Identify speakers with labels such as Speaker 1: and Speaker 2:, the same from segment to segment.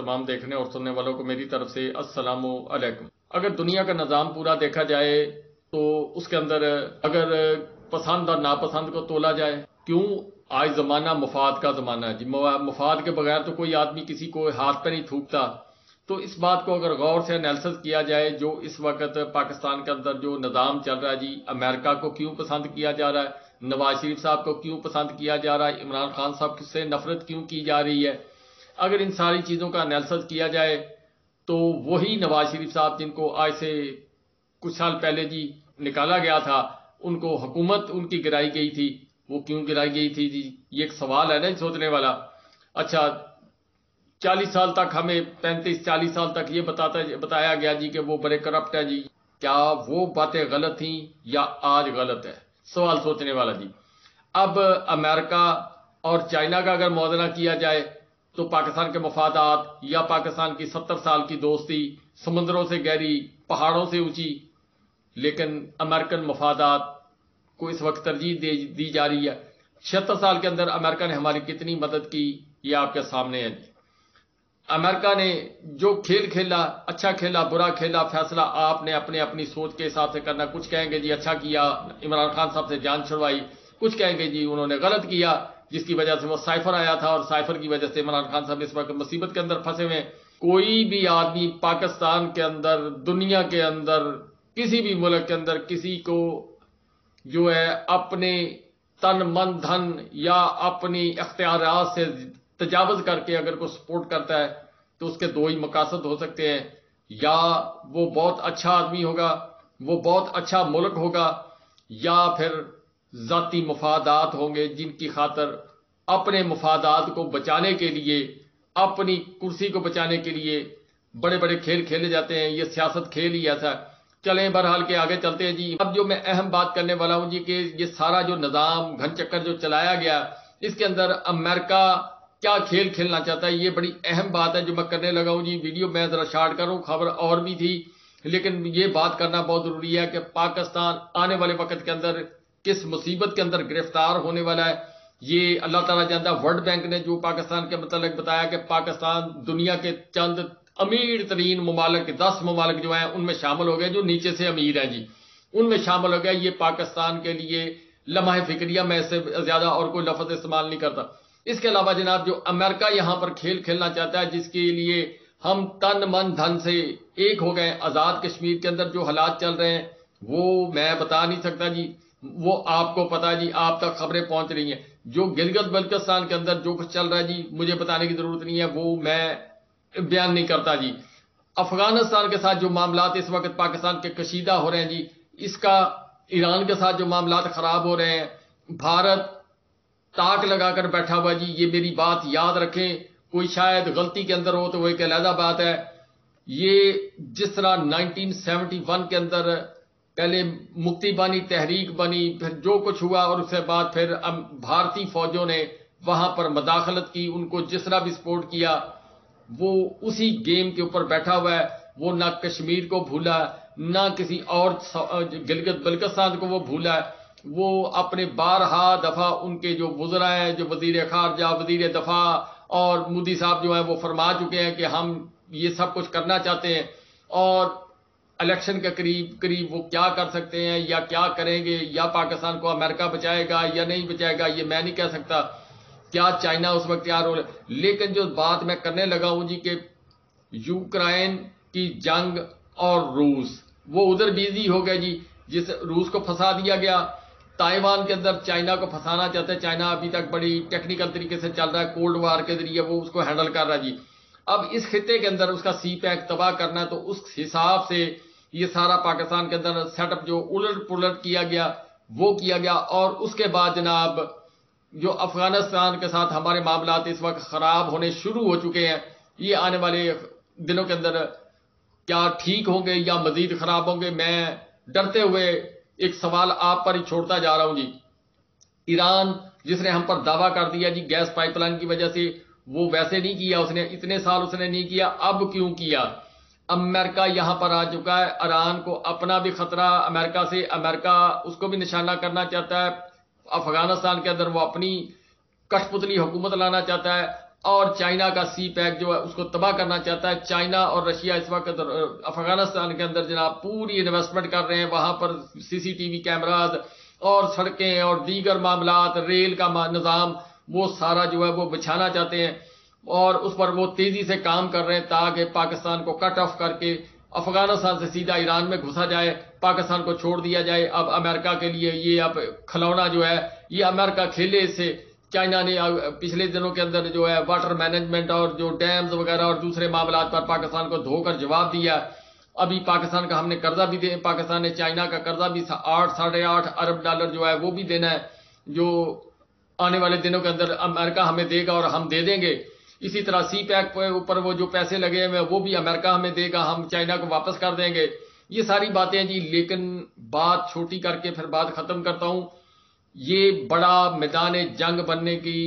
Speaker 1: تمام دیکھنے اور سننے والوں کو میری طرف سے السلام علیکم۔ اگر دنیا کا نظام پورا دیکھا جائے تو اس کے اندر اگر پسند اور ناپسند کو تولا جائے، کیوں آج زمانہ مفاد کا زمانہ ہے جی، مفاد کے بغیر تو کوئی آدمی کسی کو ہاتھ پہ نہیں تھوکتا۔ تو اس بات کو اگر غور سے انالیسس کیا جائے، جو اس وقت پاکستان کے اندر جو نظام چل رہا ہے جی، امریکہ کو کیوں پسند کیا جا رہا ہے، نواز شریف صاحب کو کیوں پسند کیا جا رہا ہے، عمران خان صاحب سے نفرت کیوں کی جا رہی ہے، اگر ان ساری چیزوں کا انالیسس کیا جائے تو وہی نواز شریف صاحب جن کو آج سے کچھ سال پہلے جی نکالا گیا تھا، ان کو حکومت ان کی گرائی گئی تھی، وہ کیوں گرائی گئی تھی جی، یہ ایک سوال ہے نا سوچنے والا۔ اچھا 40 سال تک ہمیں 35-40 سال تک یہ بتایا گیا جی کہ وہ بڑے کرپٹ ہے جی، کیا وہ باتیں غلط تھیں یا آج غلط ہے؟ سوال سوچنے والا جی۔ اب امریکہ اور چائنا کا اگر موازنہ کیا جائے تو پاکستان کے مفادات یا پاکستان کی 70 سال کی دوستی سمندروں سے گہری، پہاڑوں سے اونچی، لیکن امریکن مفادات کو اس وقت ترجیح دی جا رہی ہے۔ 76 سال کے اندر امریکہ نے ہماری کتنی مدد کی یہ آپ کے سامنے ہے جی۔ امریکہ نے جو کھیل کھیلا، اچھا کھیلا برا کھیلا، فیصلہ آپ نے اپنی سوچ کے حساب سے کرنا۔ کچھ کہیں گے جی اچھا کیا، عمران خان صاحب سے جان چھڑوائی، کچھ کہیں گے جی انہوں نے غلط کیا جس کی وجہ سے وہ سائفر آیا تھا اور سائفر کی وجہ سے عمران خان صاحب اس وقت مصیبت کے اندر پھنسے ہوئے۔ کوئی بھی آدمی پاکستان کے اندر، دنیا کے اندر، کسی بھی ملک کے اندر کسی کو جو ہے اپنے تن من دھن یا اپنی اختیارات سے تجاوز کر کے اگر کوئی سپورٹ کرتا ہے تو اس کے دو ہی مقاصد ہو سکتے ہیں، یا وہ بہت اچھا آدمی ہوگا، وہ بہت اچھا ملک ہوگا، یا پھر ذاتی مفادات ہوں گے جن کی خاطر اپنے مفادات کو بچانے کے لیے، اپنی کرسی کو بچانے کے لیے بڑے بڑے کھیل کھیلے جاتے ہیں۔ یہ سیاست کھیل ہی ایسا ہے۔ چلیں بہرحال کے آگے چلتے ہیں جی۔ اب جو میں اہم بات کرنے والا ہوں جی کہ یہ سارا جو نظام گھن چکر جو چلایا گیا اس کے اندر امریکہ کیا کھیل کھیلنا چاہتا ہے، یہ بڑی اہم بات ہے جو میں کرنے لگا ہوں جی۔ ویڈیو میں ذرا شارٹ کروں، خبر اور بھی تھی لیکن یہ بات کرنا بہت ضروری ہے کہ پاکستان آنے والے وقت کے اندر کس مصیبت کے اندر گرفتار ہونے والا ہے، یہ اللہ تعالیٰ جانتا ہے۔ ورلڈ بینک نے جو پاکستان کے متعلق بتایا کہ پاکستان دنیا کے چند امیر ترین ممالک، 10 ممالک جو ہیں ان میں شامل ہو گئے، جو نیچے سے امیر ہیں جی ان میں شامل ہو گیا۔ یہ پاکستان کے لیے لمحہ فکریہ، میں اس سے زیادہ اور کوئی لفظ استعمال نہیں کرتا۔ اس کے علاوہ جناب جو امریکہ یہاں پر کھیل کھیلنا چاہتا ہے، جس کے لیے ہم تن من دھن سے ایک ہو گئے، آزاد کشمیر کے اندر جو حالات چل رہے ہیں وہ میں بتا نہیں سکتا جی، وہ آپ کو پتا جی، آپ تک خبریں پہنچ رہی ہیں۔ جو گلگت بلتستان کے اندر جو کچھ چل رہا ہے جی، مجھے بتانے کی ضرورت نہیں ہے، وہ میں بیان نہیں کرتا جی۔ افغانستان کے ساتھ جو معاملات اس وقت پاکستان کے کشیدہ ہو رہے ہیں جی، اس کا ایران کے ساتھ جو معاملات خراب ہو رہے ہیں، بھارت تاک لگا کر بیٹھا ہوا جی۔ یہ میری بات یاد رکھیں، کوئی شاید غلطی کے اندر ہو تو وہ ایک علیحدہ بات ہے۔ یہ جس طرح 1971 کے اندر پہلے مکتی بانی تحریک بنی، پھر جو کچھ ہوا اور اس کے بعد پھر بھارتی فوجوں نے وہاں پر مداخلت کی، ان کو جس طرح بھی سپورٹ کیا، وہ اسی گیم کے اوپر بیٹھا ہوا ہے۔ وہ نہ کشمیر کو بھولا، نہ کسی اور گلگت بلتستان کو وہ بھولا ہے۔ وہ اپنے بارہا دفعہ ان کے جو وزراء ہیں، جو وزیر خارجہ، وزیر دفاع اور مودی صاحب جو ہیں وہ فرما چکے ہیں کہ ہم یہ سب کچھ کرنا چاہتے ہیں، اور الیکشن کے قریب وہ کیا کر سکتے ہیں یا کیا کریں گے، یا پاکستان کو امریکہ بچائے گا یا نہیں بچائے گا یہ میں نہیں کہہ سکتا، کیا چائنا اس وقت کیا رول ہے۔ لیکن جو بات میں کرنے لگا ہوں جی کہ یوکرائن کی جنگ اور روس، وہ ادھر بیزی ہو گئے جی، جس روس کو پھنسا دیا گیا، تائیوان کے اندر چائنا کو پھنسانا چاہتے ہیں۔ چائنا ابھی تک بڑی ٹیکنیکل طریقے سے چل رہا ہے، کولڈ وار کے ذریعے وہ اس کو ہینڈل کر رہا ہے جی۔ اب اس خطے کے اندر اس کا سی پیک تباہ کرنا ہے، تو اس حساب سے یہ سارا پاکستان کے اندر سیٹ اپ جو الٹ پلٹ کیا گیا وہ کیا گیا۔ اور اس کے بعد جناب جو افغانستان کے ساتھ ہمارے معاملات اس وقت خراب ہونے شروع ہو چکے ہیں، یہ آنے والے دنوں کے اندر کیا ٹھیک ہوں گے یا مزید خراب ہوں گے، میں ڈرتے ہوئے ایک سوال آپ پر ہی چھوڑتا جا رہا ہوں جی۔ ایران جس نے ہم پر دعویٰ کر دیا جی گیس پائپ لائن کی وجہ سے، وہ ویسے نہیں کیا، اس نے اتنے سال اس نے نہیں کیا، اب کیوں کیا؟ امریکہ یہاں پر آ چکا ہے، ایران کو اپنا بھی خطرہ امریکہ سے، امریکہ اس کو بھی نشانہ کرنا چاہتا ہے۔ افغانستان کے اندر وہ اپنی کٹھ پتلی حکومت لانا چاہتا ہے، اور چائنا کا سی پیک جو ہے اس کو تباہ کرنا چاہتا ہے. چائنا اور رشیا اس وقت افغانستان کے اندر جناب پوری انویسٹمنٹ کر رہے ہیں. وہاں پر سی سی ٹی وی کیمراز اور سڑکیں اور دیگر معاملات، ریل کا نظام، وہ سارا جو ہے وہ بچھانا چاہتے ہیں اور اس پر وہ تیزی سے کام کر رہے ہیں تاکہ پاکستان کو کٹ آف کر کے افغانستان سے سیدھا ایران میں گھسا جائے، پاکستان کو چھوڑ دیا جائے. اب امریکہ کے لیے یہ اب کھلونا جو ہے یہ امریکہ کھیلے اس سے. چائنا نے پچھلے دنوں کے اندر جو ہے واٹر مینجمنٹ اور جو ڈیمز وغیرہ اور دوسرے معاملات پر پاکستان کو دھو کر جواب دیا. ابھی پاکستان کا ہم نے قرضہ بھی دے، پاکستان نے چائنا کا قرضہ بھی 8.5 ارب ڈالر جو ہے وہ بھی دینا ہے، جو آنے والے دنوں کے اندر امریکہ ہمیں دے گا اور ہم دے دیں گے. اسی طرح سی پیک اوپر وہ جو پیسے لگے ہوئے وہ بھی امریکہ ہمیں دے گا، ہم چائنا کو واپس کر دیں گے. یہ ساری باتیں جی، لیکن بات چھوٹی کر کے پھر بات ختم کرتا ہوں. یہ بڑا میدان جنگ بننے کی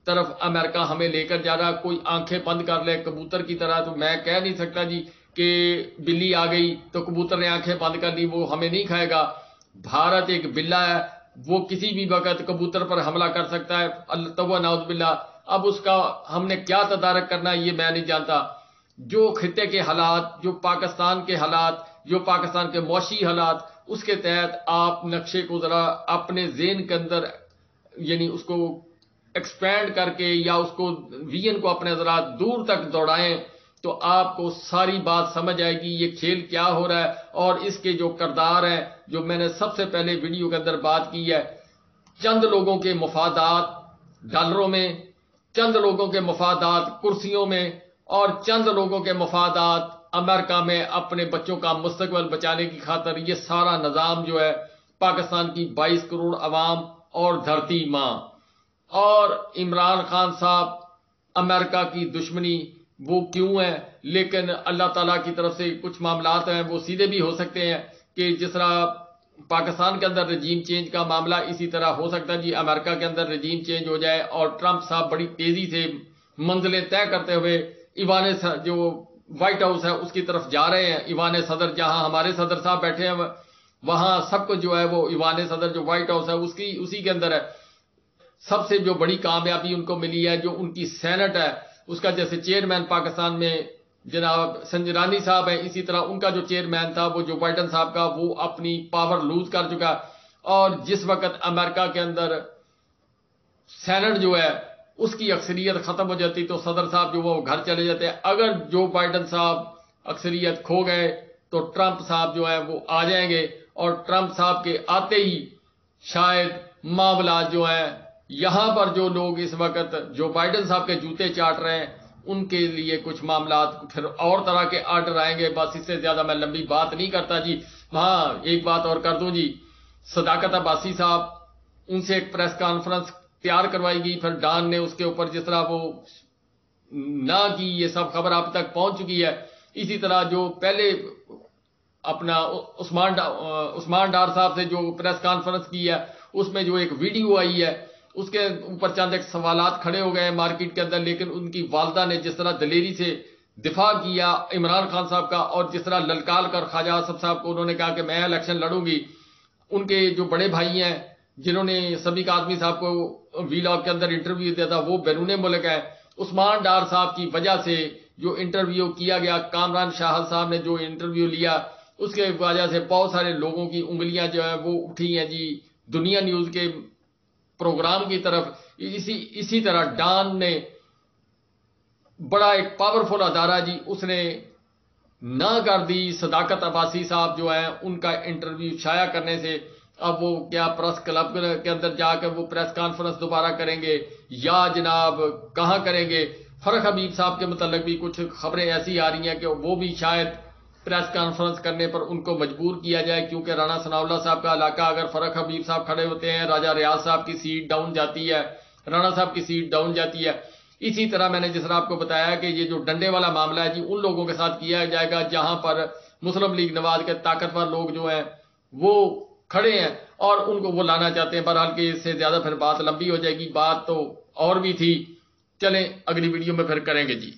Speaker 1: طرف امریکہ ہمیں لے کر جا رہا. کوئی آنکھیں بند کر لے کبوتر کی طرح تو میں کہہ نہیں سکتا جی کہ بلی آ گئی تو کبوتر نے آنکھیں بند کر لی، وہ ہمیں نہیں کھائے گا. بھارت ایک بلا ہے، وہ کسی بھی وقت کبوتر پر حملہ کر سکتا ہے، اللہ توبہ نعوذ باللہ. اب اس کا ہم نے کیا تدارک کرنا ہے یہ میں نہیں جانتا. جو خطے کے حالات، جو پاکستان کے حالات، جو پاکستان کے معاشی حالات، اس کے تحت آپ نقشے کو ذرا اپنے ذہن کے اندر یعنی اس کو ایکسپینڈ کر کے یا اس کو ویژن کو اپنے ذرا دور تک دوڑائیں تو آپ کو ساری بات سمجھ آئے گی یہ کھیل کیا ہو رہا ہے. اور اس کے جو کردار ہیں، جو میں نے سب سے پہلے ویڈیو کے اندر بات کی ہے، چند لوگوں کے مفادات ڈالروں میں، چند لوگوں کے مفادات کرسیوں میں اور چند لوگوں کے مفادات امریکہ میں اپنے بچوں کا مستقبل بچانے کی خاطر یہ سارا نظام جو ہے پاکستان کی 22 کروڑ عوام اور دھرتی ماں اور عمران خان صاحب امریکہ کی دشمنی وہ کیوں ہے. لیکن اللہ تعالیٰ کی طرف سے کچھ معاملات ہیں وہ سیدھے بھی ہو سکتے ہیں کہ جس طرح پاکستان کے اندر رجیم چینج کا معاملہ اسی طرح ہو سکتا ہے جی امریکہ کے اندر رجیم چینج ہو جائے اور ٹرمپ صاحب بڑی تیزی سے منزلیں طے کرتے ہوئے ایوان جو وائٹ ہاؤس ہے اس کی طرف جا رہے ہیں. ایوان صدر جہاں ہمارے صدر صاحب بیٹھے ہیں وہاں سب کچھ جو ہے وہ ایوان صدر جو وائٹ ہاؤس ہے اسی کے اندر ہے. سب سے جو بڑی کامیابی ان کو ملی ہے جو ان کی سینٹ ہے اس کا، جیسے چیئرمین پاکستان میں جناب سنجرانی صاحب ہیں، اسی طرح ان کا جو چیئرمین تھا وہ جو بائیڈن صاحب کا وہ اپنی پاور لوز کر چکا. اور جس وقت امریکہ کے اندر سینٹ جو ہے اس کی اکثریت ختم ہو جاتی تو صدر صاحب جو وہ گھر چلے جاتے ہیں. اگر جو بائیڈن صاحب اکثریت کھو گئے تو ٹرمپ صاحب جو ہے وہ آ جائیں گے اور ٹرمپ صاحب کے آتے ہی شاید معاملات جو ہیں یہاں پر جو لوگ اس وقت جو بائیڈن صاحب کے جوتے چاٹ رہے ہیں ان کے لیے کچھ معاملات پھر اور طرح کے آرڈر آئیں گے. بس اس سے زیادہ میں لمبی بات نہیں کرتا جی. ہاں ایک بات اور کر دوں جی، صداقت عباسی صاحب ان سے ایک پریس کانفرنس تیار کروائی گئی، پھر ڈان نے اس کے اوپر جس طرح وہ نہ کی، یہ سب خبر آپ تک پہنچ چکی ہے. اسی طرح جو پہلے اپنا عثمان ڈار صاحب سے جو پریس کانفرنس کی ہے اس میں جو ایک ویڈیو آئی ہے اس کے اوپر چند ایک سوالات کھڑے ہو گئے ہیں مارکیٹ کے اندر، لیکن ان کی والدہ نے جس طرح دلیری سے دفاع کیا عمران خان صاحب کا اور جس طرح للکار کر خواجہ آصف صاحب کو انہوں نے کہا کہ میں الیکشن لڑوں گی. ان کے جو بڑے بھائی ہیں جنہوں نے صدیق آزمی صاحب کو وی لاگ کے اندر انٹرویو دیا تھا وہ بیرون ملک ہے. عثمان ڈار صاحب کی وجہ سے جو انٹرویو کیا گیا، کامران شاہد صاحب نے جو انٹرویو لیا اس کے وجہ سے بہت سارے لوگوں کی انگلیاں جو ہیں وہ اٹھی ہیں جی دنیا نیوز کے پروگرام کی طرف. اسی طرح ڈان نے بڑا ایک پاورفل ادارہ جی اس نے نہ کر دی صداقت عباسی صاحب جو ہیں ان کا انٹرویو شائع کرنے سے. اب وہ کیا پریس کلب کے اندر جا کر وہ پریس کانفرنس دوبارہ کریں گے یا جناب کہاں کریں گے؟ فرق حبیب صاحب کے متعلق بھی کچھ خبریں ایسی آ رہی ہیں کہ وہ بھی شاید پریس کانفرنس کرنے پر ان کو مجبور کیا جائے، کیونکہ رانا ثناء اللہ صاحب کا علاقہ اگر فرق حبیب صاحب کھڑے ہوتے ہیں راجہ ریاض صاحب کی سیٹ ڈاؤن جاتی ہے، رانا صاحب کی سیٹ ڈاؤن جاتی ہے. اسی طرح میں نے جس طرح آپ کو بتایا کہ یہ جو ڈنڈے والا معاملہ ہے جی ان لوگوں کے ساتھ کیا جائے گا جہاں پر مسلم لیگ نواز کے طاقتور لوگ جو ہیں وہ کھڑے ہیں اور ان کو وہ لانا چاہتے ہیں. بہرحال کہ اس سے زیادہ پھر بات لمبی ہو جائے گی، بات تو اور بھی تھی. چلیں اگلی ویڈیو میں پھر کریں گے جی.